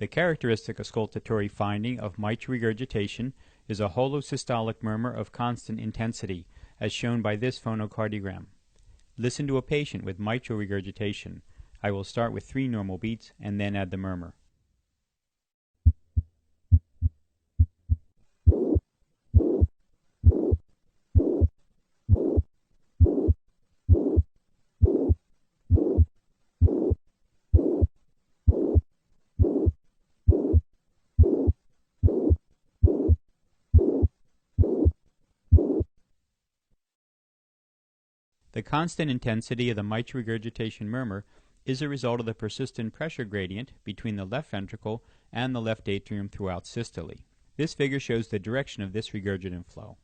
The characteristic auscultatory finding of mitral regurgitation is a holosystolic murmur of constant intensity, as shown by this phonocardiogram. Listen to a patient with mitral regurgitation. I will start with 3 normal beats and then add the murmur. The constant intensity of the mitral regurgitation murmur is a result of the persistent pressure gradient between the left ventricle and the left atrium throughout systole. This figure shows the direction of this regurgitant flow.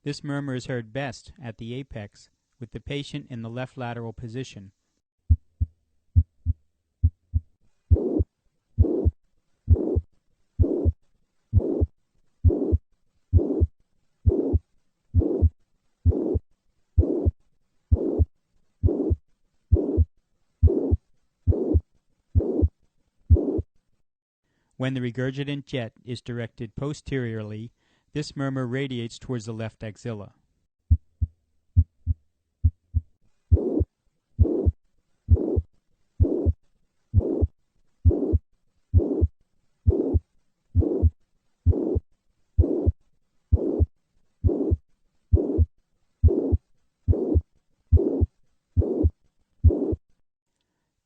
This murmur is heard best at the apex with the patient in the left lateral position. When the regurgitant jet is directed posteriorly, this murmur radiates towards the left axilla.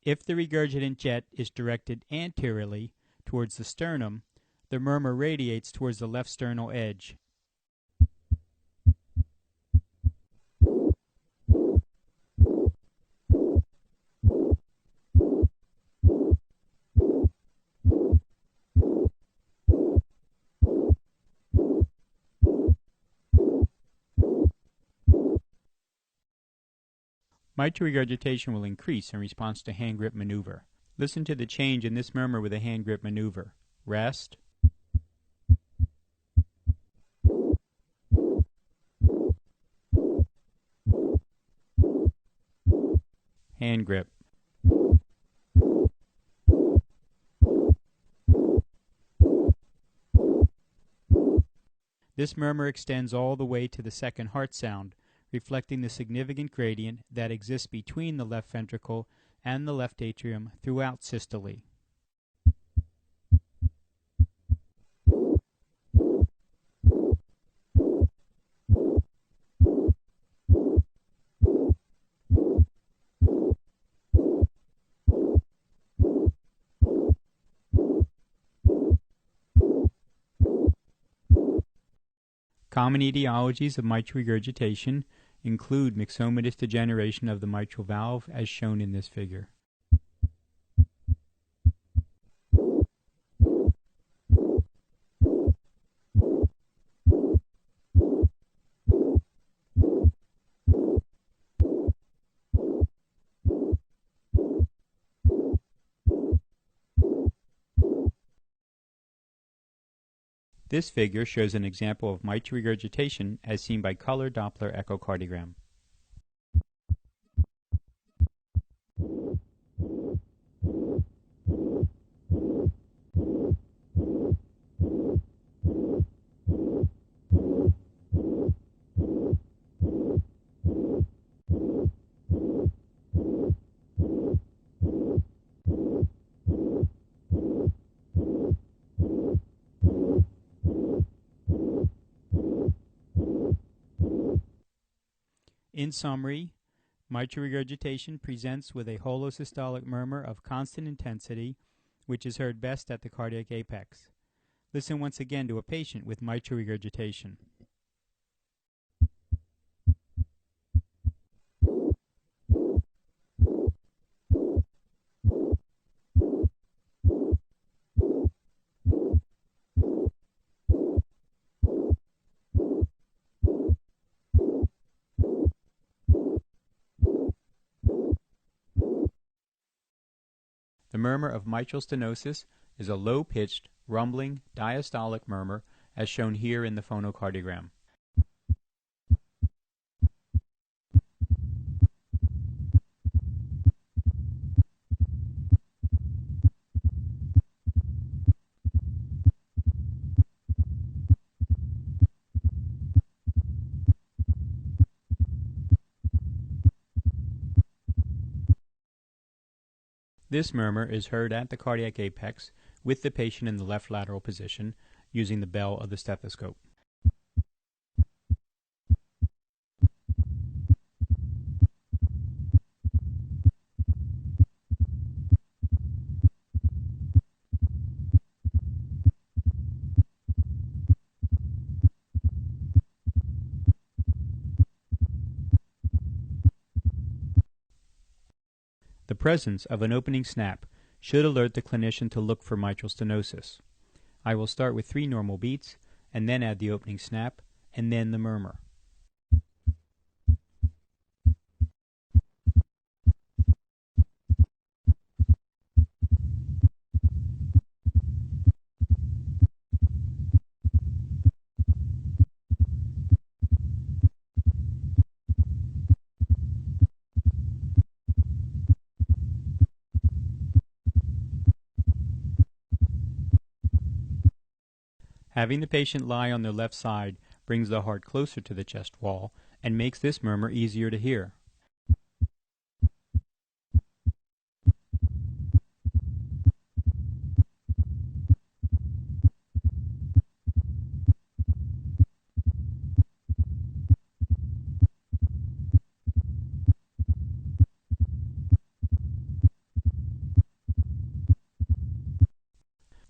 If the regurgitant jet is directed anteriorly towards the sternum, the murmur radiates towards the left sternal edge. Mitral regurgitation will increase in response to hand grip maneuver. Listen to the change in this murmur with a hand grip maneuver. Rest. Hand grip. This murmur extends all the way to the second heart sound, reflecting the significant gradient that exists between the left ventricle and the left atrium throughout systole. Common etiologies of mitral regurgitation include myxomatous degeneration of the mitral valve, as shown in this figure. This figure shows an example of mitral regurgitation as seen by color Doppler echocardiogram. In summary, mitral regurgitation presents with a holosystolic murmur of constant intensity, which is heard best at the cardiac apex. Listen once again to a patient with mitral regurgitation. The murmur of mitral stenosis is a low-pitched, rumbling, diastolic murmur as shown here in the phonocardiogram. This murmur is heard at the cardiac apex with the patient in the left lateral position using the bell of the stethoscope. The presence of an opening snap should alert the clinician to look for mitral stenosis. I will start with 3 normal beats, and then add the opening snap, and then the murmur. Having the patient lie on their left side brings the heart closer to the chest wall and makes this murmur easier to hear.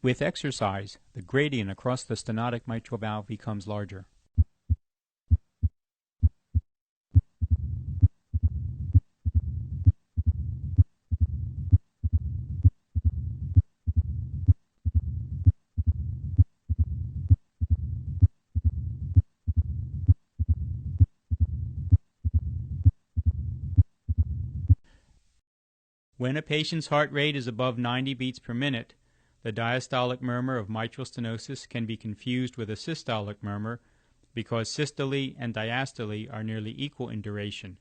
With exercise, the gradient across the stenotic mitral valve becomes larger. When a patient's heart rate is above 90 beats per minute, the diastolic murmur of mitral stenosis can be confused with a systolic murmur because systole and diastole are nearly equal in duration.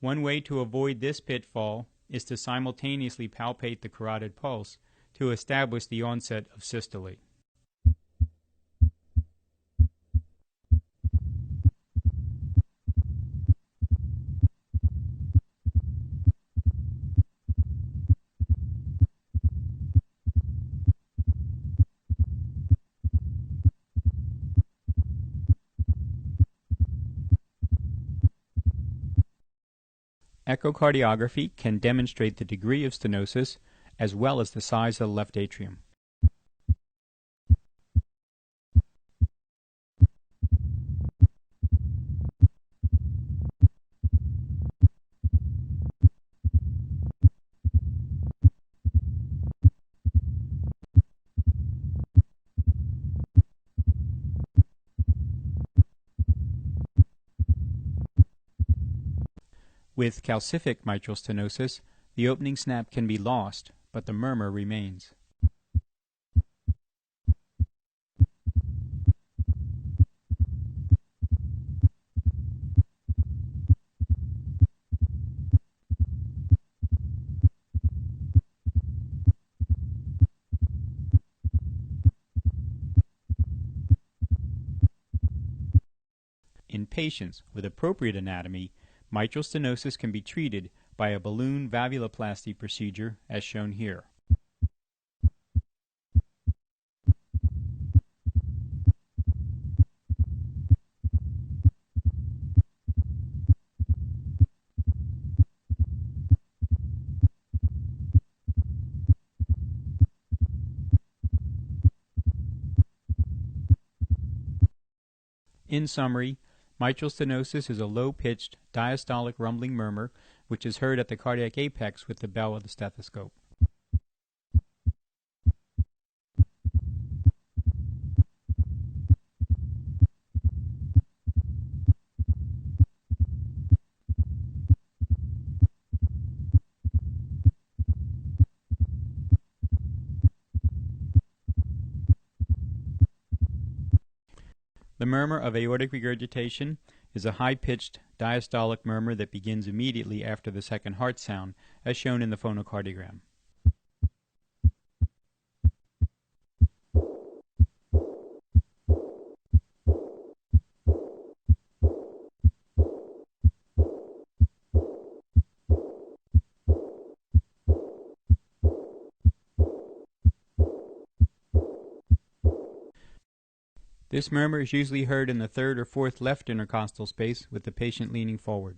One way to avoid this pitfall is to simultaneously palpate the carotid pulse to establish the onset of systole. Echocardiography can demonstrate the degree of stenosis as well as the size of the left atrium. With calcific mitral stenosis, the opening snap can be lost, but the murmur remains. In patients with appropriate anatomy, mitral stenosis can be treated by a balloon valvuloplasty procedure as shown here. In summary, mitral stenosis is a low-pitched, diastolic rumbling murmur which is heard at the cardiac apex with the bell of the stethoscope. The murmur of aortic regurgitation is a high-pitched diastolic murmur that begins immediately after the second heart sound, as shown in the phonocardiogram. This murmur is usually heard in the third or fourth left intercostal space with the patient leaning forward.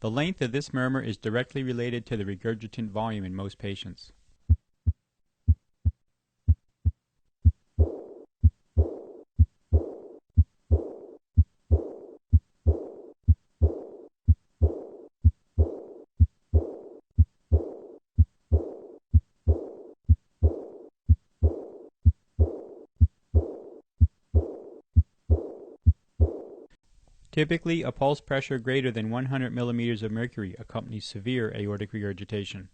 The length of this murmur is directly related to the regurgitant volume in most patients. Typically, a pulse pressure greater than 100 millimeters of mercury accompanies severe aortic regurgitation.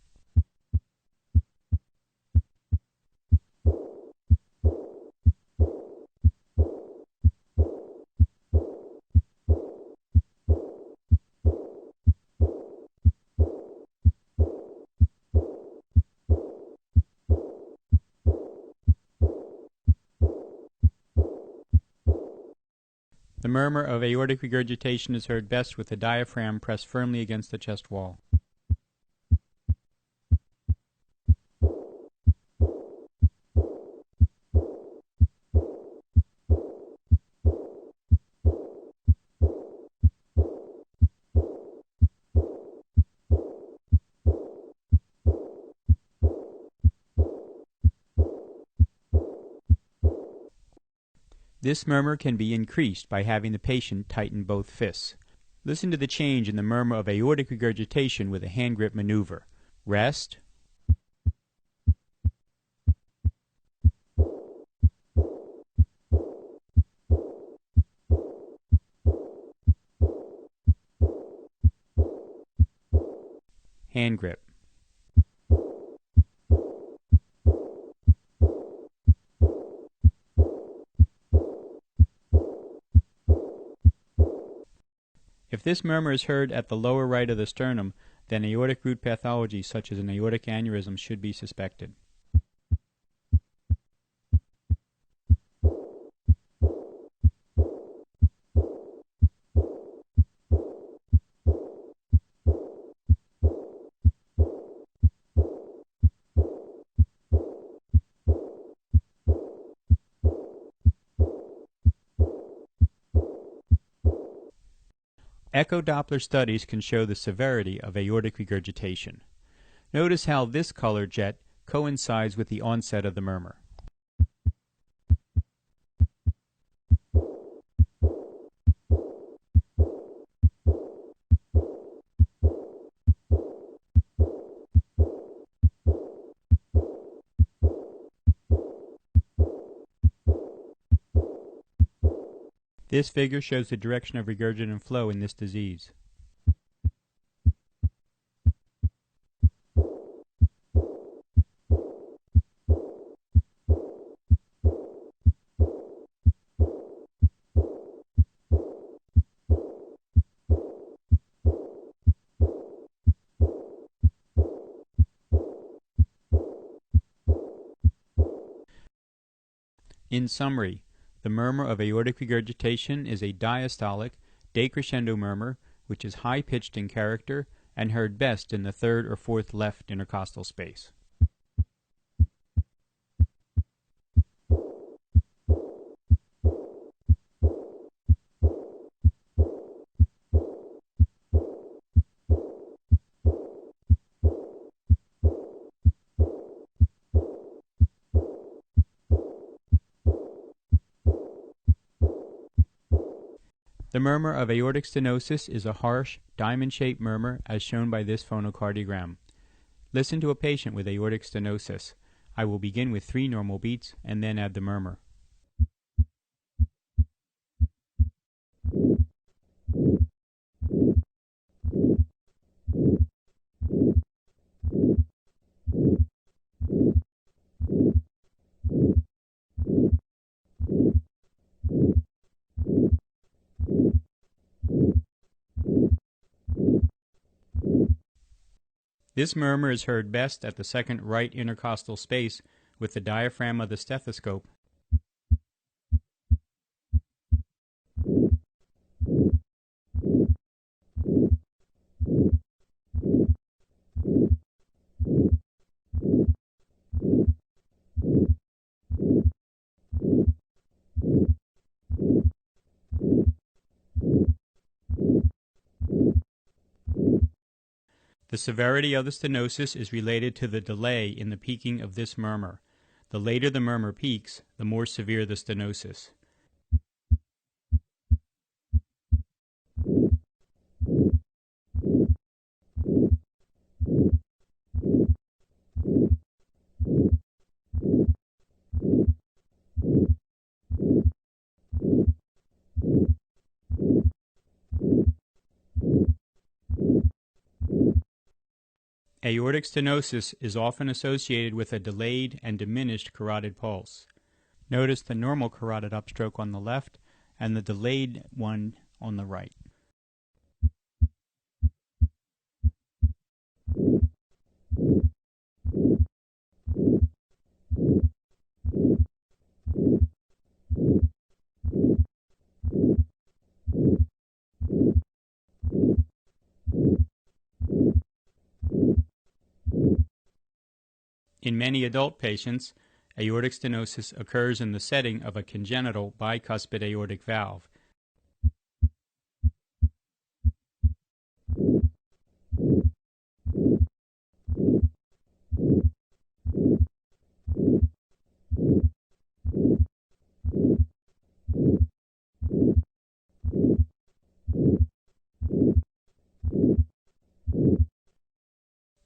The murmur of aortic regurgitation is heard best with the diaphragm pressed firmly against the chest wall. This murmur can be increased by having the patient tighten both fists. Listen to the change in the murmur of aortic regurgitation with a hand grip maneuver. Rest. Hand grip. If this murmur is heard at the lower right of the sternum, then aortic root pathology such as an aortic aneurysm should be suspected. Echo Doppler studies can show the severity of aortic regurgitation. Notice how this color jet coincides with the onset of the murmur. This figure shows the direction of regurgitant flow in this disease. In summary, the murmur of aortic regurgitation is a diastolic, decrescendo murmur which is high-pitched in character and heard best in the third or fourth left intercostal space. The murmur of aortic stenosis is a harsh, diamond-shaped murmur as shown by this phonocardiogram. Listen to a patient with aortic stenosis. I will begin with 3 normal beats and then add the murmur. This murmur is heard best at the second right intercostal space with the diaphragm of the stethoscope. The severity of the stenosis is related to the delay in the peaking of this murmur. The later the murmur peaks, the more severe the stenosis. Aortic stenosis is often associated with a delayed and diminished carotid pulse. Notice the normal carotid upstroke on the left and the delayed one on the right. In many adult patients, aortic stenosis occurs in the setting of a congenital bicuspid aortic valve.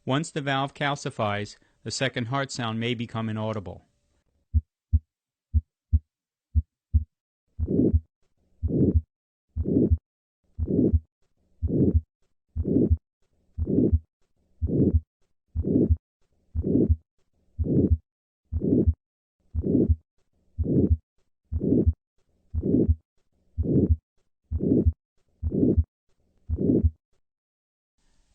Once the valve calcifies, the second heart sound may become inaudible.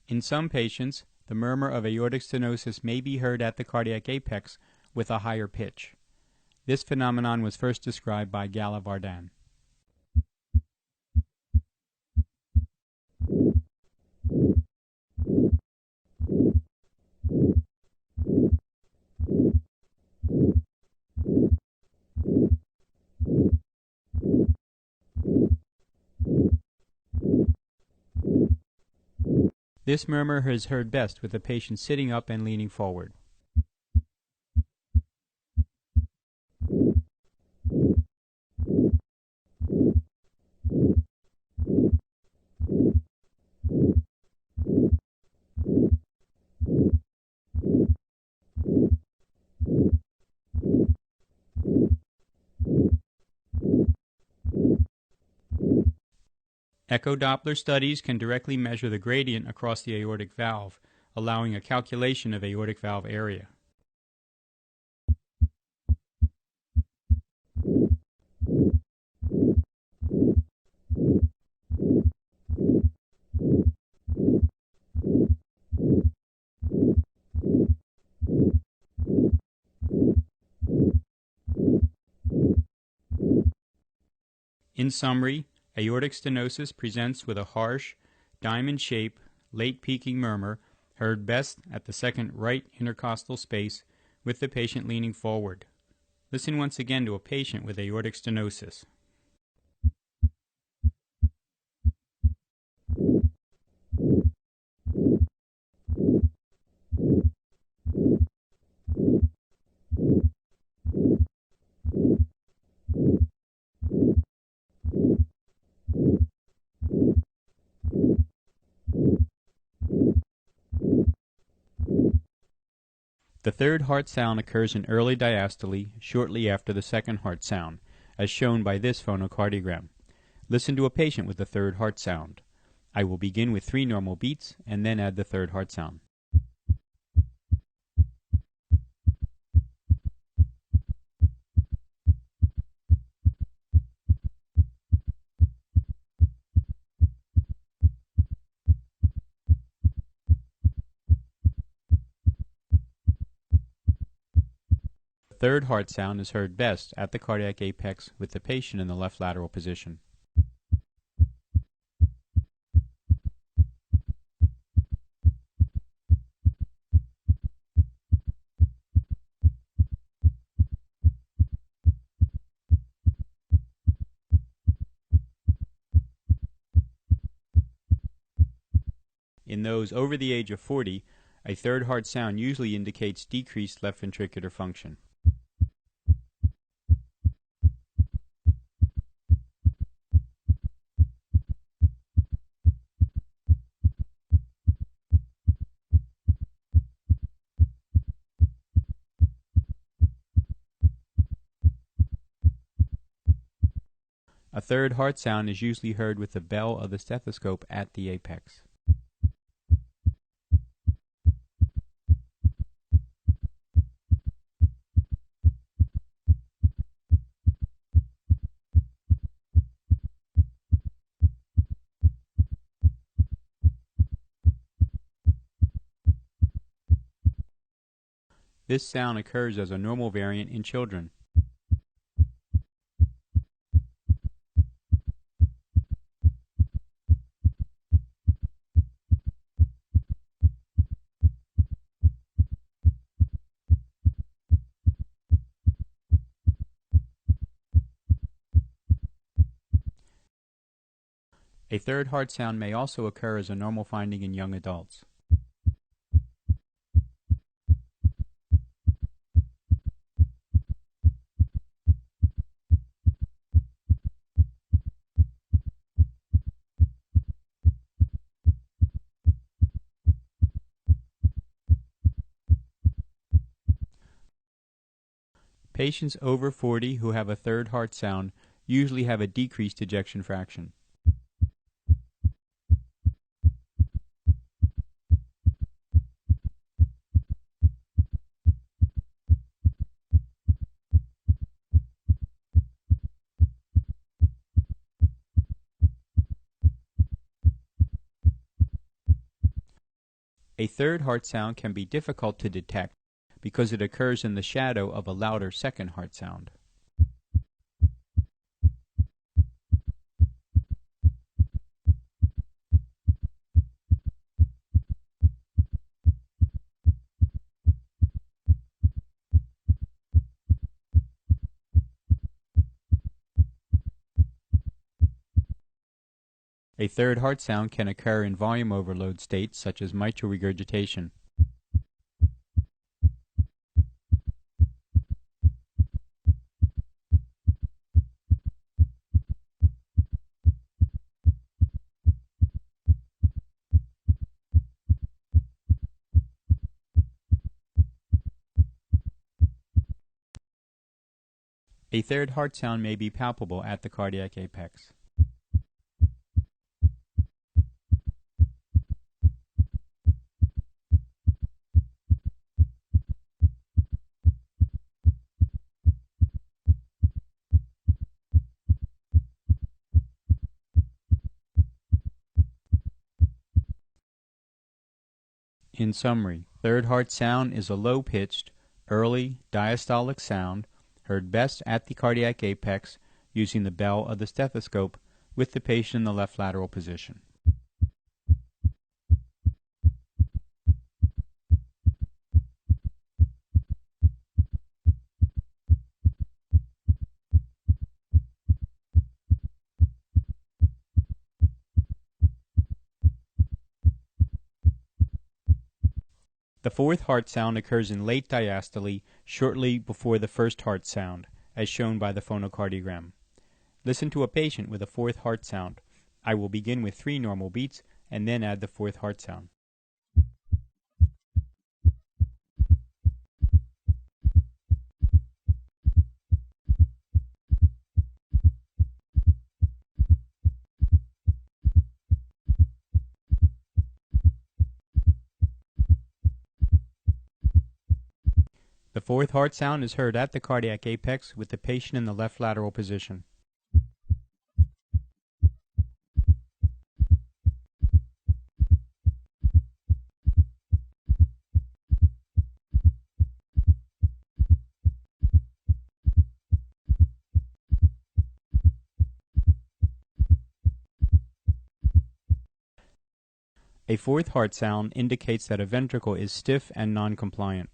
In some patients, the murmur of aortic stenosis may be heard at the cardiac apex with a higher pitch. This phenomenon was first described by Gala-Vardan. This murmur is heard best with the patient sitting up and leaning forward. Echo Doppler studies can directly measure the gradient across the aortic valve, allowing a calculation of aortic valve area. In summary, aortic stenosis presents with a harsh, diamond-shaped, late-peaking murmur heard best at the second right intercostal space with the patient leaning forward. Listen once again to a patient with aortic stenosis. The third heart sound occurs in early diastole, shortly after the second heart sound, as shown by this phonocardiogram. Listen to a patient with the third heart sound. I will begin with 3 normal beats and then add the third heart sound. The third heart sound is heard best at the cardiac apex with the patient in the left lateral position. In those over the age of 40, a third heart sound usually indicates decreased left ventricular function. A third heart sound is usually heard with the bell of the stethoscope at the apex. This sound occurs as a normal variant in children. A third heart sound may also occur as a normal finding in young adults. Patients over 40 who have a third heart sound usually have a decreased ejection fraction. A third heart sound can be difficult to detect because it occurs in the shadow of a louder second heart sound. A third heart sound can occur in volume overload states such as mitral regurgitation. A third heart sound may be palpable at the cardiac apex. In summary, third heart sound is a low-pitched, early diastolic sound heard best at the cardiac apex using the bell of the stethoscope with the patient in the left lateral position. The fourth heart sound occurs in late diastole, shortly before the first heart sound, as shown by the phonocardiogram. Listen to a patient with a fourth heart sound. I will begin with 3 normal beats and then add the fourth heart sound. fourth heart sound is heard at the cardiac apex with the patient in the left lateral position. A fourth heart sound indicates that a ventricle is stiff and non-compliant.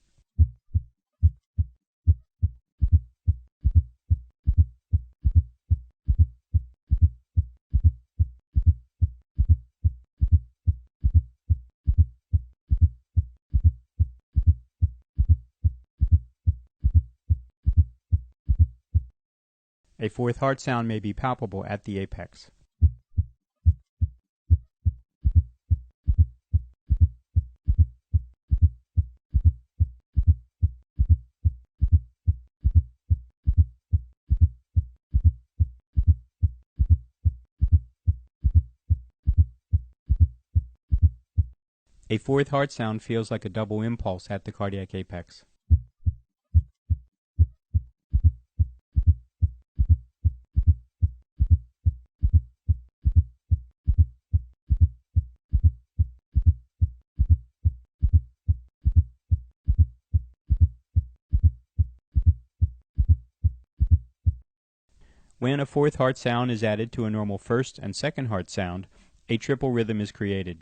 A fourth heart sound may be palpable at the apex. A fourth heart sound feels like a double impulse at the cardiac apex. When a fourth heart sound is added to a normal first and second heart sound, a triple rhythm is created.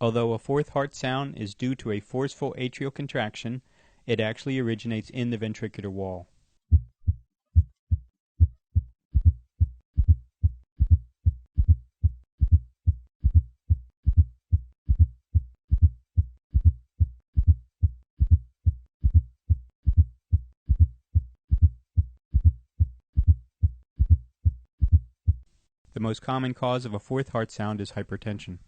Although a fourth heart sound is due to a forceful atrial contraction, it actually originates in the ventricular wall. The most common cause of a fourth heart sound is hypertension.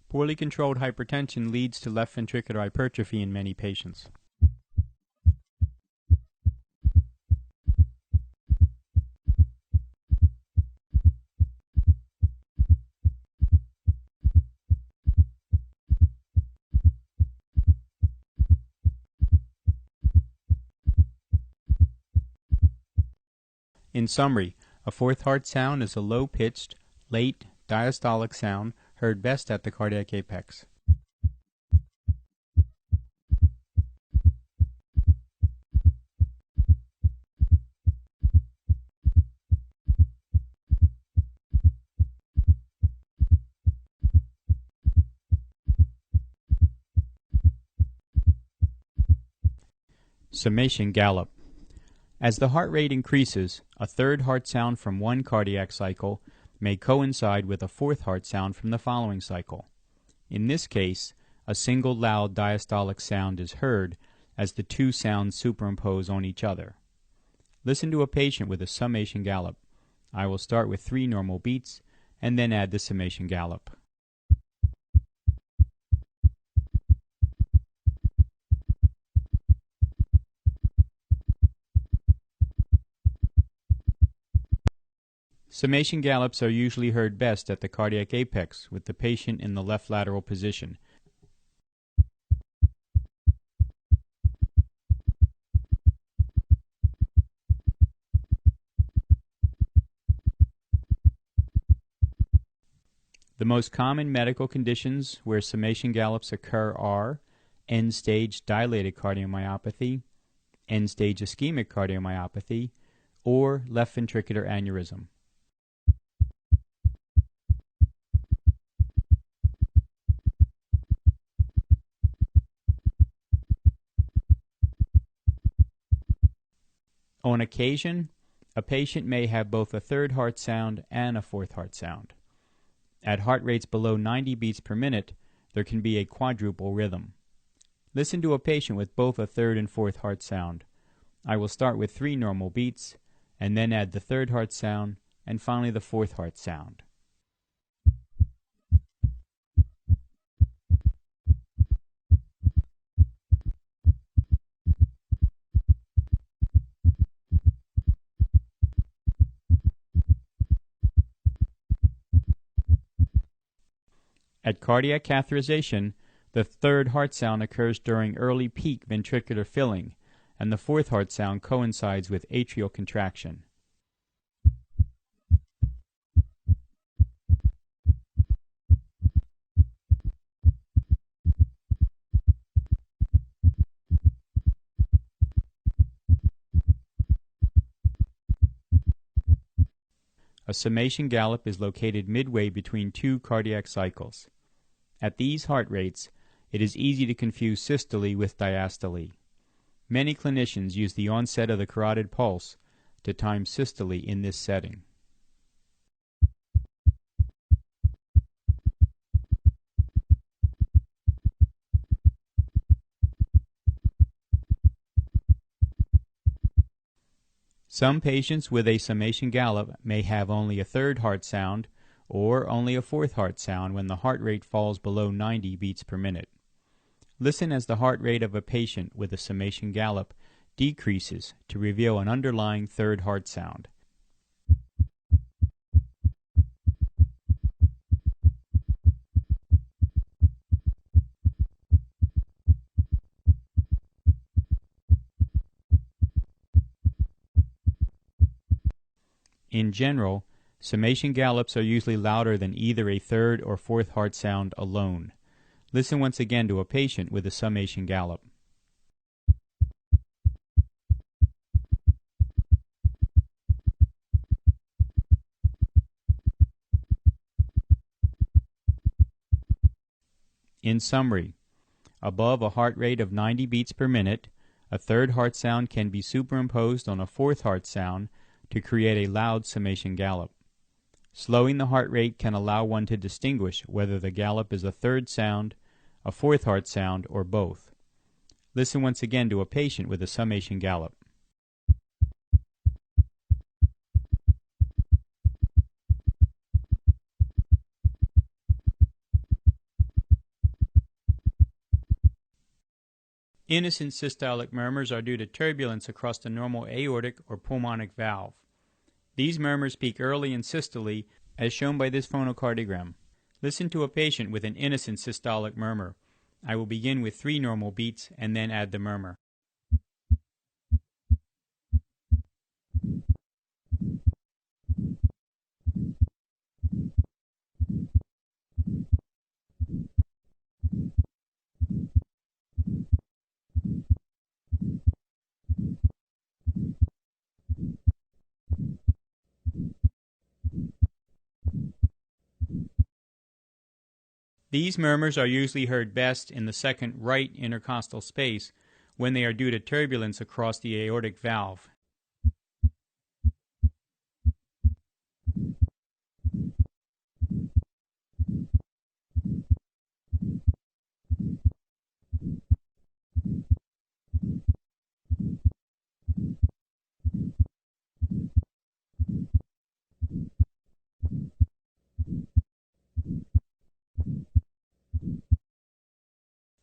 Poorly controlled hypertension leads to left ventricular hypertrophy in many patients. In summary, a fourth heart sound is a low-pitched, late, diastolic sound heard best at the cardiac apex. Summation gallop. As the heart rate increases, a third heart sound from one cardiac cycle may coincide with a fourth heart sound from the following cycle. In this case, a single loud diastolic sound is heard as the two sounds superimpose on each other. Listen to a patient with a summation gallop. I will start with 3 normal beats and then add the summation gallop. Summation gallops are usually heard best at the cardiac apex with the patient in the left lateral position. The most common medical conditions where summation gallops occur are end-stage dilated cardiomyopathy, end-stage ischemic cardiomyopathy, or left ventricular aneurysm. On occasion, A patient may have both a third heart sound and a fourth heart sound. At heart rates below 90 beats per minute, there can be a quadruple rhythm. Listen to a patient with both a third and fourth heart sound. I will start with 3 normal beats, and then add the third heart sound, and finally the fourth heart sound. At cardiac catheterization, the third heart sound occurs during early peak ventricular filling, and the fourth heart sound coincides with atrial contraction. A summation gallop is located midway between 2 cardiac cycles. At these heart rates, it is easy to confuse systole with diastole. Many clinicians use the onset of the carotid pulse to time systole in this setting. Some patients with a summation gallop may have only a third heart sound or only a fourth heart sound when the heart rate falls below 90 beats per minute. Listen as the heart rate of a patient with a summation gallop decreases to reveal an underlying third heart sound. In general, summation gallops are usually louder than either a third or fourth heart sound alone. Listen once again to a patient with a summation gallop. In summary, above a heart rate of 90 beats per minute, a third heart sound can be superimposed on a fourth heart sound to create a loud summation gallop. Slowing the heart rate can allow one to distinguish whether the gallop is a third sound, a fourth heart sound, or both. Listen once again to a patient with a summation gallop. Innocent systolic murmurs are due to turbulence across the normal aortic or pulmonic valve. These murmurs peak early in systole, as shown by this phonocardiogram. Listen to a patient with an innocent systolic murmur. I will begin with 3 normal beats and then add the murmur. These murmurs are usually heard best in the second right intercostal space when they are due to turbulence across the aortic valve.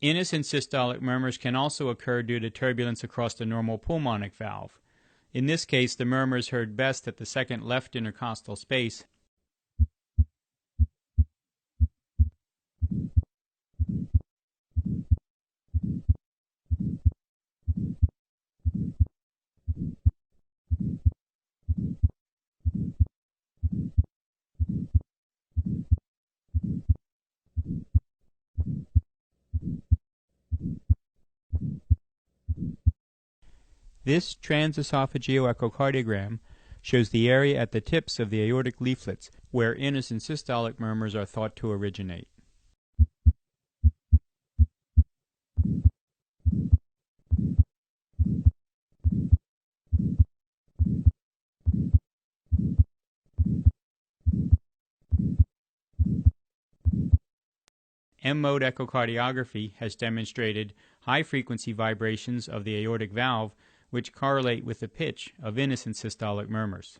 Innocent systolic murmurs can also occur due to turbulence across the normal pulmonic valve. In this case, the murmur is heard best at the second left intercostal space. This transesophageal echocardiogram shows the area at the tips of the aortic leaflets where innocent systolic murmurs are thought to originate. M-mode echocardiography has demonstrated high-frequency vibrations of the aortic valve which correlate with the pitch of innocent systolic murmurs.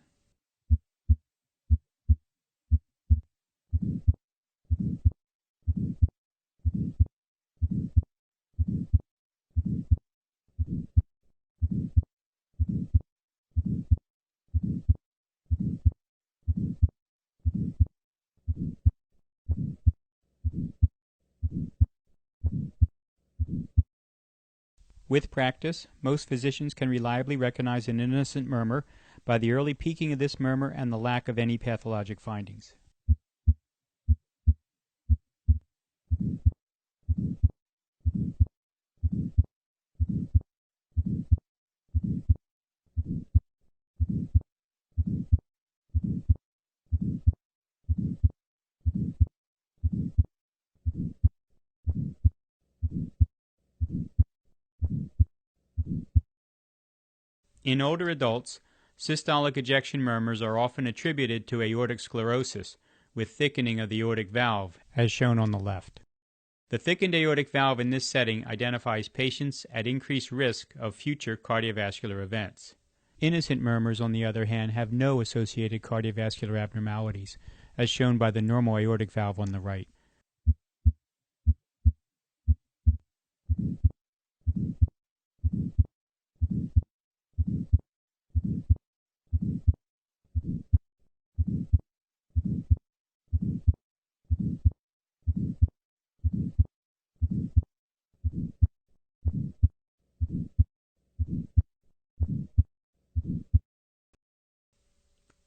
With practice, most physicians can reliably recognize an innocent murmur by the early peaking of this murmur and the lack of any pathologic findings. In older adults, systolic ejection murmurs are often attributed to aortic sclerosis with thickening of the aortic valve, as shown on the left. The thickened aortic valve in this setting identifies patients at increased risk of future cardiovascular events. Innocent murmurs, on the other hand, have no associated cardiovascular abnormalities, as shown by the normal aortic valve on the right.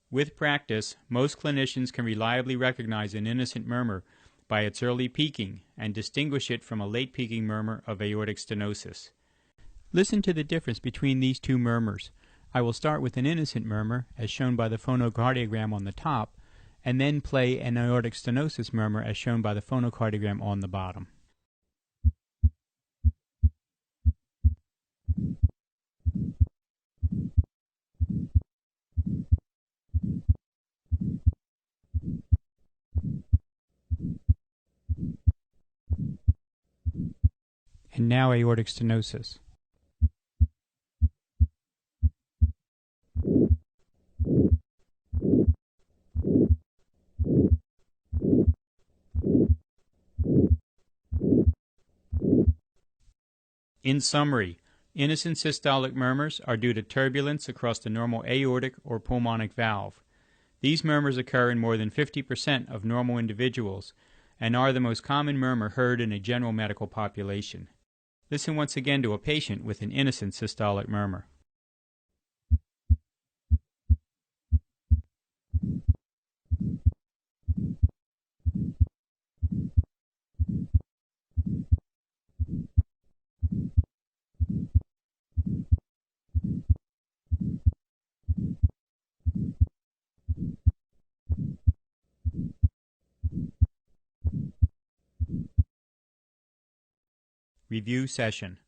With practice, most clinicians can reliably recognize an innocent murmur by its early peaking and distinguish it from a late peaking murmur of aortic stenosis. Listen to the difference between these two murmurs. I will start with an innocent murmur, as shown by the phonocardiogram on the top, and then play an aortic stenosis murmur, as shown by the phonocardiogram on the bottom. And now aortic stenosis. In summary, innocent systolic murmurs are due to turbulence across the normal aortic or pulmonic valve. These murmurs occur in more than 50% of normal individuals and are the most common murmur heard in a general medical population. Listen once again to a patient with an innocent systolic murmur. Review session.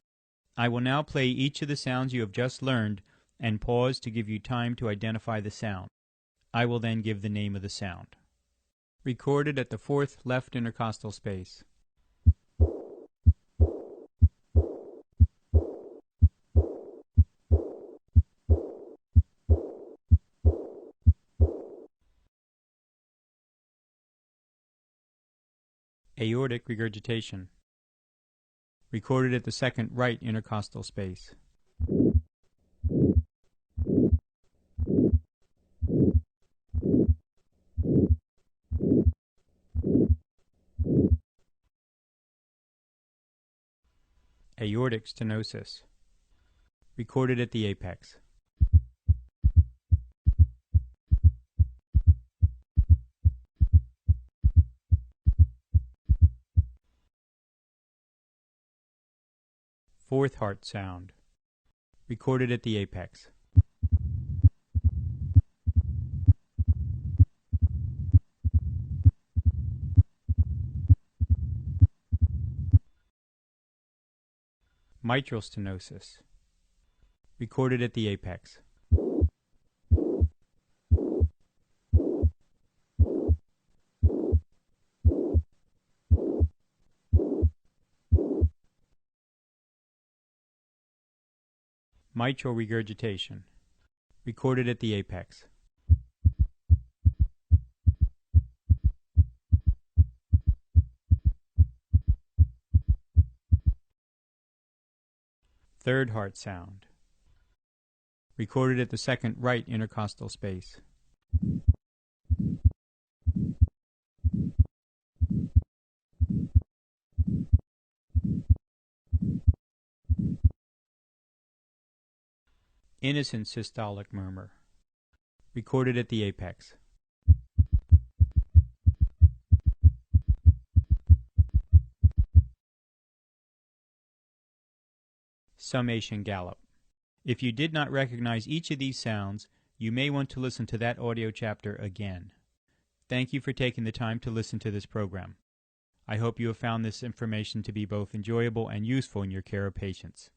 I will now play each of the sounds you have just learned and pause to give you time to identify the sound. I will then give the name of the sound. Recorded at the fourth left intercostal space. Aortic regurgitation. Recorded at the second right intercostal space. Aortic stenosis. Recorded at the apex. Fourth heart sound. Recorded at the apex. Mitral stenosis. Recorded at the apex. Mitral regurgitation. Recorded at the apex. Third heart sound. Recorded at the second right intercostal space. Innocent systolic murmur. Recorded at the apex. Summation gallop. If you did not recognize each of these sounds, you may want to listen to that audio chapter again. Thank you for taking the time to listen to this program. I hope you have found this information to be both enjoyable and useful in your care of patients.